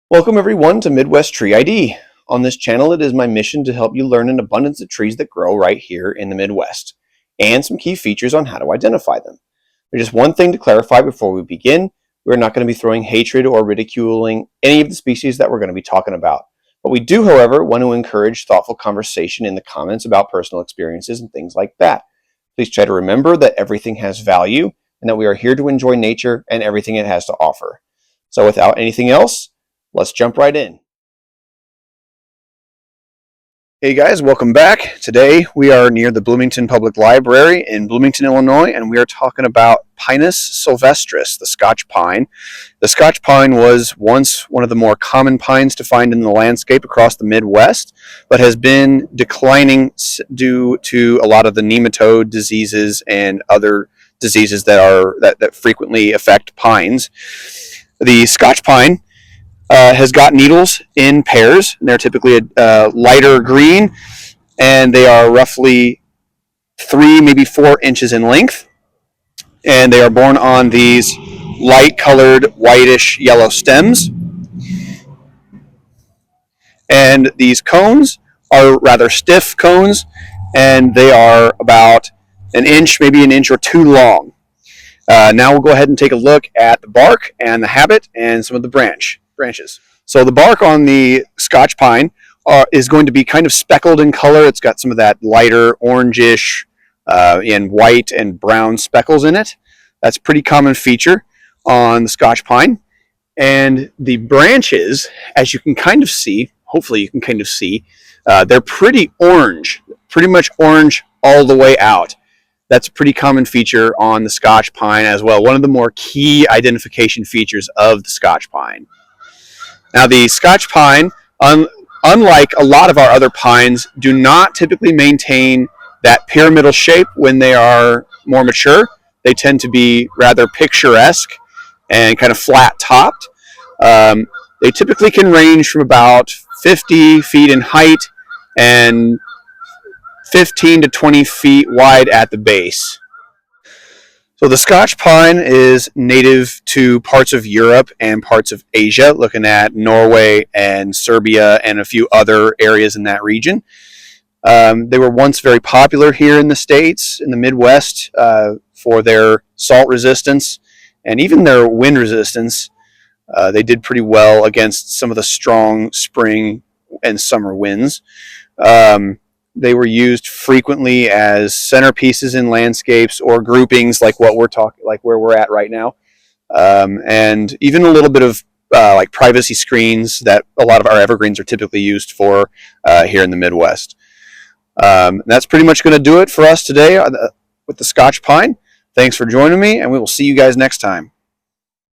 Welcome everyone to Midwest Tree ID. On this channel, it is my mission to help you learn an abundance of trees that grow right here in the Midwest, and some key features on how to identify them. There's just one thing to clarify before we begin. We're not going to be throwing hatred or ridiculing any of the species that we're going to be talking about. But we do, however, want to encourage thoughtful conversation in the comments about personal experiences and things like that. Please try to remember that everything has value and that we are here to enjoy nature and everything it has to offer. So without anything else, let's jump right in. Hey guys, welcome back. Today we are near the Bloomington Public Library in Bloomington, Illinois, and we are talking about Pinus sylvestris, the Scotch pine. The Scotch pine was once one of the more common pines to find in the landscape across the Midwest, but has been declining due to a lot of the nematode diseases and other diseases that frequently affect pines. The Scotch pine has got needles in pairs, and they're typically a lighter green, and they are roughly 3, maybe 4 inches in length, and they are borne on these light-colored, whitish yellow stems. And these cones are rather stiff cones, and they are about an inch, maybe an inch or two long. Now we'll go ahead and take a look at the bark and the habit and some of the branches. So the bark on the Scotch pine is going to be kind of speckled in color. It's got some of that lighter orangish and white and brown speckles in it. That's a pretty common feature on the Scotch pine. And the branches, as you can kind of see, hopefully you can kind of see, they're pretty orange, pretty much orange all the way out. That's a pretty common feature on the Scotch pine as well. One of the more key identification features of the Scotch pine. Now the Scotch pine, unlike a lot of our other pines, do not typically maintain that pyramidal shape when they are more mature. They tend to be rather picturesque and kind of flat topped. They typically can range from about 50 feet in height and 15 to 20 feet wide at the base. So the Scotch pine is native to parts of Europe and parts of Asia, looking at Norway and Serbia and a few other areas in that region. They were once very popular here in the States, in the Midwest, for their salt resistance and even their wind resistance. They did pretty well against some of the strong spring and summer winds. They were used frequently as centerpieces in landscapes or groupings like what we're talking, like where we're at right now, and even a little bit of like privacy screens that a lot of our evergreens are typically used for here in the Midwest. That's pretty much going to do it for us today with the Scotch pine. Thanks for joining me, and we will see you guys next time.